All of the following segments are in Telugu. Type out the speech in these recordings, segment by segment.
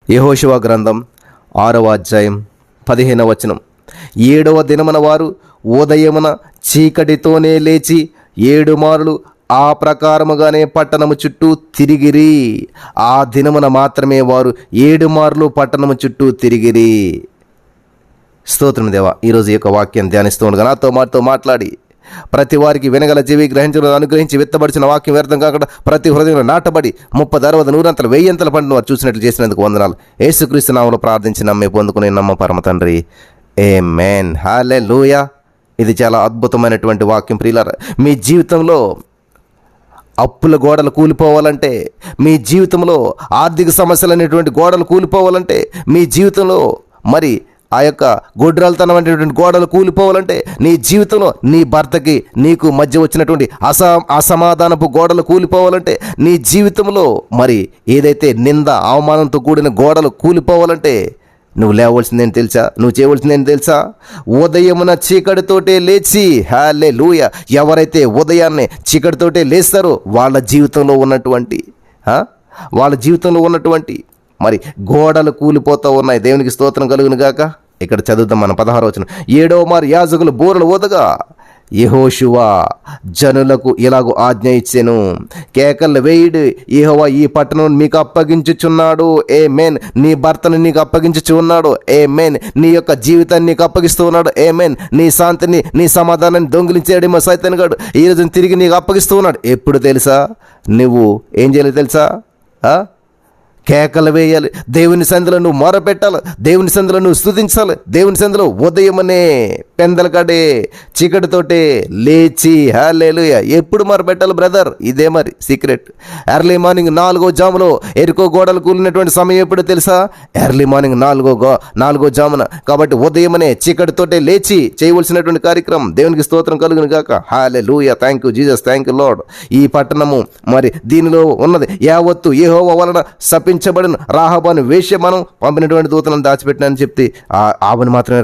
యెహోషువ గ్రంథం 6వ అధ్యాయం 15వ వచనం. 7వ దినమున వారు ఉదయమున చీకటితోనే లేచి 7 మార్లు ఆ ప్రకారముగానే పట్టణము చుట్టూ తిరిగిరి. ఆ దినమున మాత్రమే వారు 7 మార్లు పట్టణము చుట్టూ తిరిగిరి. స్తోత్రం దేవా. ఈరోజు ఈ యొక్క వాక్యం ధ్యానిస్తూ ఉండగా నాతో మాట్లాడి ప్రతి వారికి వినగల చెవి గ్రహించడం అనుగ్రహించి విత్తబడిచిన వాక్యం వ్యర్థం కాకుండా ప్రతి హృదయంలో నాటబడి 30, 60, 100 1000 పంటను వారు చూసినట్లు చేసినందుకు వందనాలు. యేసుక్రీస్తు నామములో ప్రార్థించి నమ్మి పొందుకుని నమ్మ పరమ తండ్రి, ఆమేన్. హల్లెలూయా. ఇది చాలా అద్భుతమైనటువంటి వాక్యం ప్రియులారా. మీ జీవితంలో అప్పుల గోడలు కూలిపోవాలంటే, మీ జీవితంలో ఆర్థిక సమస్యలు అనేటువంటి గోడలు కూలిపోవాలంటే, మీ జీవితంలో మరి ఆ యొక్క గొడ్రాలతనం అనేటువంటి గోడలు కూలిపోవాలంటే, నీ జీవితంలో నీ భర్తకి నీకు మధ్య వచ్చినటువంటి అసమాధానపు గోడలు కూలిపోవాలంటే, నీ జీవితంలో మరి ఏదైతే నింద అవమానంతో కూడిన గోడలు కూలిపోవాలంటే నువ్వు లేవలసిందేంటి తెలుసా? నువ్వు చేయవలసిందేంటి తెలుసా? ఉదయమున చీకటితోటే లేచి. హల్లెలూయా. ఎవరైతే ఉదయాన్నే చీకటితోటే లేస్తారో వాళ్ళ జీవితంలో ఉన్నటువంటి మరి గోడలు కూలిపోతూ ఉన్నాయి. దేవునికి స్తోత్రం కలుగును గాక. ఇక్కడ చదువుతాం మనం 16వ వచనం. 7వ మారు యాజకులు బూరలు ఊదగా యెహోషువ జనులకు ఇలాగూ ఆజ్ఞ ఇచ్చెను, కేకలు వేయుడి, యెహోవా ఈ పట్టణం మీకు అప్పగించుచున్నాడు. ఆమేన్. నీ భర్తను నీకు అప్పగించుచు ఉన్నాడు. ఆమేన్. నీ యొక్క జీవితాన్ని నీకు అప్పగిస్తూ ఉన్నాడు. ఆమేన్. నీ శాంతిని నీ సమాధానాన్ని దొంగిలించేడేమో సైతాన్ గాడు ఈ రోజు తిరిగి నీకు అప్పగిస్తూ ఉన్నాడు. ఎప్పుడు తెలుసా? నువ్వు ఏం చేయాలి తెలుసా? కేకలు వేయాలి. దేవుని సందులో నువ్వు మొరపెట్టాలి. దేవుని సందులో నువ్వు స్తుతించాలి. దేవుని సందులో ఉదయమనే పెందలకాడే చీకటితోటే లేచి. హల్లెలూయా. ఎప్పుడు మొరపెట్టాలి బ్రదర్? ఇదే మరి సీక్రెట్. ఎర్లీ మార్నింగ్ 4వ జాములో ఎరుకో గోడలు కూలినటువంటి సమయం ఎప్పుడు తెలుసా? ఎర్లీ మార్నింగ్ 4వ జామున. కాబట్టి ఉదయమనే చీకటితోటే లేచి చేయవలసినటువంటి కార్యక్రమం. దేవునికి స్తోత్రం కలుగును గాక. Hallelujah. Thank you Jesus, thank you Lord. ఈ పట్టణము మరి దీనిలో ఉన్నది యావత్తు యెహోవా వలన శపించబడిన రాహాబు వేశ్య మనం పంపినటువంటి దూతలను దాచిపెట్టినని చెప్తే ఆమెను మాత్రమే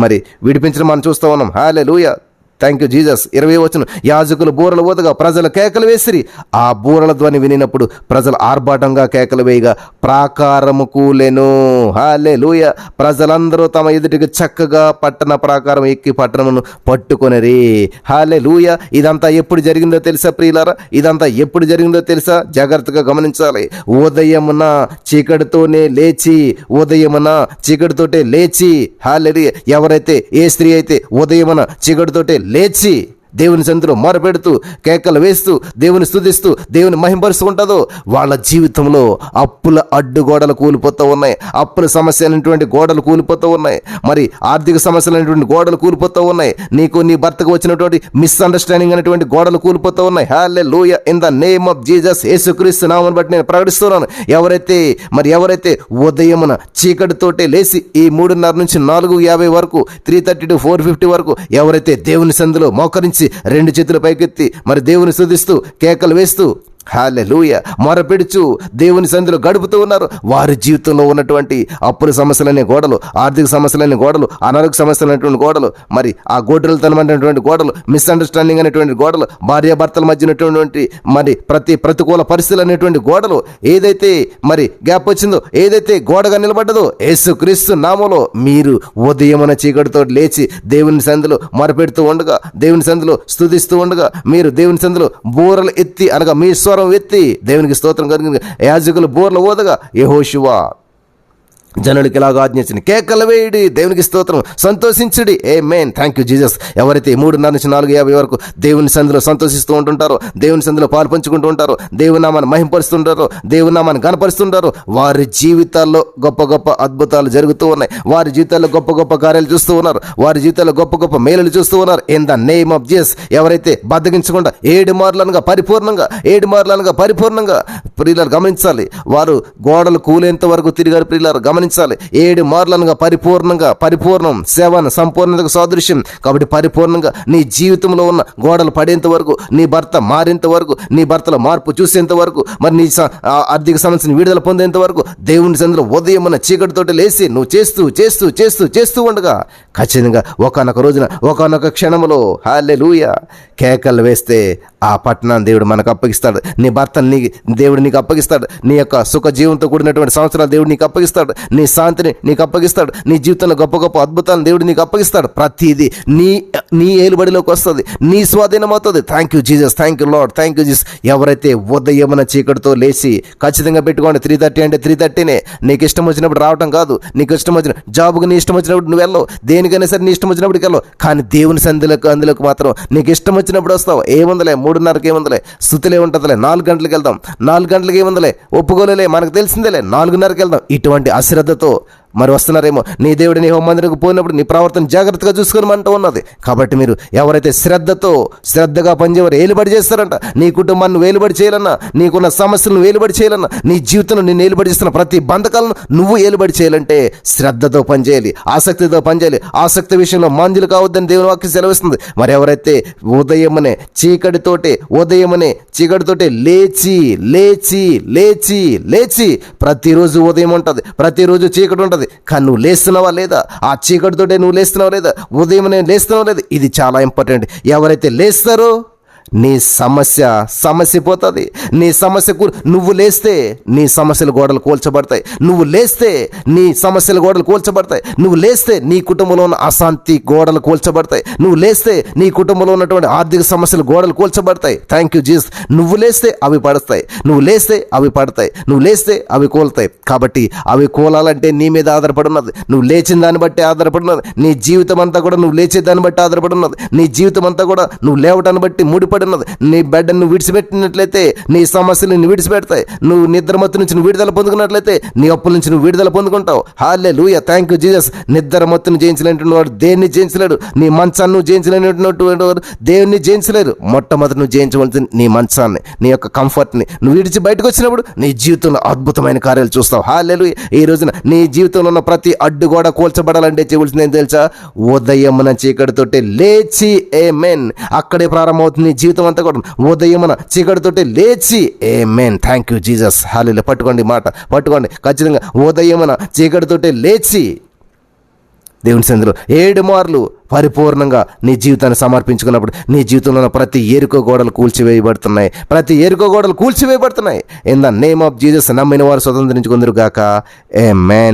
మరి విడిపించడం మనం చూస్తూ ఉన్నాం. హల్లెలూయా. Thank you Jesus. 20వ వచనం. యాజకులు బూరలు ఊదగా ప్రజలు కేకలు వేసిరి. ఆ బూరల ధ్వని వినినప్పుడు ప్రజలు ఆర్భాటంగా కేకలు వేయగా ప్రాకారము కూలెను. హల్లెలూయా. ప్రజలందరూ తమ ఎదుటికి చక్కగా పట్టణ ప్రాకారం ఎక్కి పట్టణమును పట్టుకొనిరి. హల్లెలూయా. ఇదంతా ఎప్పుడు జరిగిందో తెలుసా ప్రియులారా? ఇదంతా ఎప్పుడు జరిగిందో తెలుసా? జాగ్రత్తగా గమనించాలి. ఉదయమున చీకటితోనే లేచి. హల్లెలూయా. ఎవరైతే ఏ స్త్రీ అయితే ఉదయమున చీకటితోటే లేచి దేవుని సన్నిధిలో మొరపెడుతూ కేకలు వేస్తూ దేవుని స్తుతిస్తూ దేవుని మహింపరుస్తూ ఉంటుందో వాళ్ళ జీవితంలో అప్పుల అడ్డుగోడలు కూలిపోతూ ఉన్నాయి. అప్పుల సమస్య అనేటువంటి గోడలు కూలిపోతూ ఉన్నాయి. మరి ఆర్థిక సమస్యలు అనేటువంటి గోడలు కూలిపోతూ ఉన్నాయి. నీకు నీ భర్తకు వచ్చినటువంటి మిస్అండర్స్టాండింగ్ అనేటువంటి గోడలు కూలిపోతూ ఉన్నాయి. Hallelujah. In the name of Jesus, యేసుక్రీస్తు నామమును బట్టి నేను ప్రకటిస్తున్నాను. ఎవరైతే ఉదయమున చీకటితోటే లేచి ఈ 3:30 నుంచి 4:50 వరకు 3:30 to 4:50 వరకు ఎవరైతే దేవుని సన్నిధిలో మోకరించి 2 చేతుల పైకెత్తి మరి దేవుని స్తుతిస్తూ కేకలు వేస్తూ హల్లెలూయా మొరపెడుచు దేవుని సన్నిధిలో గడుపుతూ ఉన్నారు. వారి జీవితంలో ఉన్నటువంటి అప్పుల సమస్యలనే గోడలు, ఆర్థిక సమస్యలనే గోడలు, అనారోగ్య సమస్యలు అనేటువంటి గోడలు, మరి ఆ గొడ్రలతనం అనేటువంటి గోడలు, మిస్అండర్స్టాండింగ్ అనేటువంటి గోడలు, భార్యాభర్తల మధ్య ఉన్నటువంటి మరి ప్రతికూల పరిస్థితులు అనేటువంటి గోడలు, ఏదైతే మరి గ్యాప్ వచ్చిందో, ఏదైతే గోడగా నిలబడ్డదో యేసుక్రీస్తు నామములో మీరు ఉదయమున చీకటితో లేచి దేవుని సన్నిధిలో మొరపెడుతూ ఉండగా, దేవుని సన్నిధిలో స్తుతిస్తూ ఉండగా, మీరు దేవుని సన్నిధిలో బూరలు ఎత్తి అనగా మీ స్వరం ఎత్తి దేవునికి స్తోత్రం కలిగింది. యాజకులు బూరలు ఊదగా యెహోషువ జనులకి ఇలాగ ఆజ్ఞించింది, కేకలు వేయుడి, దేవునికి స్తోత్రం, సంతోషించుడి. ఆమేన్. Thank you Jesus. ఎవరైతే 3:30 నుంచి 4:50 వరకు దేవుని సంధిలో సంతోషిస్తూ ఉంటుంటారో, దేవుని సంధిలో పాలు పంచుకుంటూ ఉంటారో, దేవుని నామాన్ని మహింపరుస్తుంటారో, దేవుని నామాన్ని గణపరుస్తుంటారో వారి జీవితాల్లో గొప్ప గొప్ప అద్భుతాలు జరుగుతూ ఉన్నాయి. వారి జీవితాల్లో గొప్ప గొప్ప కార్యాలు చూస్తూ ఉన్నారు. వారి జీవితాల్లో గొప్ప గొప్ప మేలులు చూస్తూ ఉన్నారు. In the name of Jesus. ఎవరైతే బద్దగించకుండా 7 మార్లు పరిపూర్ణంగా ప్రియులారు గమనించాలి. వారు గోడలు కూలేంత వరకు తిరిగారు ప్రియులారు. గమనించాలి. 7 మార్లనగా పరిపూర్ణం, 7 సంపూర్ణతకు సాదృశ్యం. కాబట్టి పరిపూర్ణంగా నీ జీవితంలో ఉన్న గోడలు పడేంత వరకు, నీ భర్త మారేంత వరకు, నీ భర్తలో మార్పు చూసేంత వరకు, మరి నీ ఆర్థిక సమస్యను విడుదల పొందేంత వరకు దేవుని సన్నిధిలో ఉదయం చీకటితోటి లేచి నువ్వు చేస్తూ ఉండగా ఖచ్చితంగా ఒకానొక రోజున ఒకానొక క్షణంలో హల్లెలూయా కేకలు వేస్తే ఆ పట్టణాన్ని దేవుడు మనకు అప్పగిస్తాడు. నీ భర్తని దేవుడు నీకు అప్పగిస్తాడు. నీ యొక్క సుఖ జీవంతో కూడినటువంటి సంవత్సరాలు దేవుడు నీకు అప్పగిస్తాడు. నీ శాంతిని నీకు అప్పగిస్తాడు. నీ జీవితంలో గొప్ప గొప్ప అద్భుతాలను దేవుడు నీకు అప్పగిస్తాడు. ప్రతిదీ నీ ఏలుబడిలోకి వస్తుంది, నీ స్వాధీనం అవుతుంది. Thank you Jesus, thank you lord, thank you Jesus. ఎవరైతే ఉదయమున చీకటితో లేచి ఖచ్చితంగా పెట్టుకోండి 3:30 అంటే 3:30నే. నీకు ఇష్టం వచ్చినప్పుడు రావటం కాదు, నీకు ఇష్టం వచ్చిన జాబ్కి నీ ఇష్టం వచ్చినప్పుడు నువ్వు వెళ్ళవు, దేనికైనా సరే నీ ఇష్టం వచ్చినప్పటికి వెళ్ళవు. కానీ దేవుని అందులోకి మాత్రం నీకు ఇష్టం వచ్చినప్పుడు వస్తావు. ఏముందలే 3:30కి ఏముందలే, స్థుతిలే ఉంటుందిలే, 4 గంటలకు వెళ్దాం, 4 గంటలకు ఏముందలే, ఒప్పుకోలేలే, మనకు తెలిసిందేలే, 4:30కి వెళ్దాం. ఇటువంటి అశ్రద్ధతో మరి వస్తున్నారేమో. నీ దేవుడు నీ హోమందిరకు పోయినప్పుడు నీ ప్రవర్తన జాగ్రత్తగా చూసుకోమంటూ ఉన్నది. కాబట్టి మీరు ఎవరైతే శ్రద్ధగా పనిచేవారు ఏలుబడి చేస్తారంట. నీ కుటుంబాన్ని వేలుబడి చేయాలన్నా, నీకున్న సమస్యలను వేలుబడి చేయాలన్నా, నీ జీవితంలో నేను ఏలుబడి చేస్తున్న ప్రతి బంధకాలను నువ్వు ఏలుబడి చేయాలంటే శ్రద్ధతో పనిచేయాలి, ఆసక్తితో పనిచేయాలి. ఆసక్తి విషయంలో మాంద్యులు కావద్దని దేవుని వాక్యం సెలవిస్తుంది. మరి ఎవరైతే ఉదయమనే చీకటితోటే లేచి ప్రతిరోజు ఉదయం ఉంటుంది, ప్రతిరోజు చీకటి ఉంటుంది. కానీ నువ్వు లేస్తున్నావా లేదా? ఆ చీకటితోటే నువ్వు లేస్తున్నావా లేదా? ఉదయం లేస్తున్నావా లేదా? ఇది చాలా ఇంపార్టెంట్. ఎవరైతే లేస్తారో నీ సమస్య పోతుంది. నీ సమస్యకు నువ్వు లేస్తే నీ సమస్యల గోడలు కూల్చబడతాయి. నువ్వు లేస్తే నీ సమస్యల గోడలు కూల్చబడతాయి. నువ్వు లేస్తే నీ కుటుంబంలో ఉన్న అశాంతి గోడలు కూల్చబడతాయి. నువ్వు లేస్తే నీ కుటుంబంలో ఉన్నటువంటి ఆర్థిక సమస్యల గోడలు కూల్చబడతాయి. Thank you Jesus. నువ్వు లేస్తే అవి పడతాయి, నువ్వు లేస్తే అవి పడతాయి, నువ్వు లేస్తే అవి కూలుతాయి. కాబట్టి అవి కూలాలంటే నీ మీద ఆధారపడి ఉన్నది. నువ్వు లేచిన దాన్ని బట్టి ఆధారపడి ఉన్నది. నీ జీవితం అంతా కూడా నువ్వు లేచే దాన్ని బట్టి ఆధారపడి ఉన్నది. నీ జీవితం అంతా కూడా నువ్వు లేవటాన్ని బట్టి ముడిపడి ఉన్నది. నీ బిడ్డను నువ్వు విడిచిపెట్టినట్లయితే నీ సమస్యలు నువ్వు విడిచిపెడతాయి. నువ్వు నిద్రమత్తు నుంచి నువ్వు విడుదల పొందుకున్నట్లయితే నీ అప్పుల నుంచి నువ్వు విడుదల పొందుకుంటావు. హల్లెలూయా, థ్యాంక్ యూ జీసస్. నిద్రమత్తును జయించలేనటువంటి వాడు దేన్ని జయించలేడు. నీ మంచాన్ని నువ్వు జయించలేనటువంటి వాడు దేవుని జయించలేరు. మొట్టమొదటి నువ్వు జయించవలసింది నీ మంచాన్ని, నీ యొక్క కంఫర్ట్ని. నువ్వు విడిచి బయటకు వచ్చినప్పుడు నీ జీవితంలో అద్భుతమైన కార్యాలు చూస్తావు. హల్లెలూయా. ఈ రోజున నీ జీవితంలో ఉన్న ప్రతి అడ్డు కూడా కూల్చబడాలంటే చేయవలసింది ఏం తెలుసా? ఉదయమున చీకటితోటి లేచి ఆమేన్. అక్కడే ప్రారంభమవుతుంది నీ జీవితం అంతా కూడా. ఉదయమున చీకటితోటి లేచి ఆమేన్. Thank you Jesus. హల్లెలూయా. పట్టుకోండి మాట, పట్టుకోండి ఖచ్చితంగా. ఉదయమున చీకటితోటి లేచి దేవుని సన్నిధిలో 7 మార్లు పరిపూర్ణంగా నీ జీవితాన్ని సమర్పించుకున్నప్పుడు నీ జీవితంలో ఉన్న ప్రతి ఎరుకో గోడలు కూల్చివేయబడుతున్నాయి. In the name of Jesus. నమ్మిన వారు స్వతంత్రించుకుందరు గాక. ఆమేన్.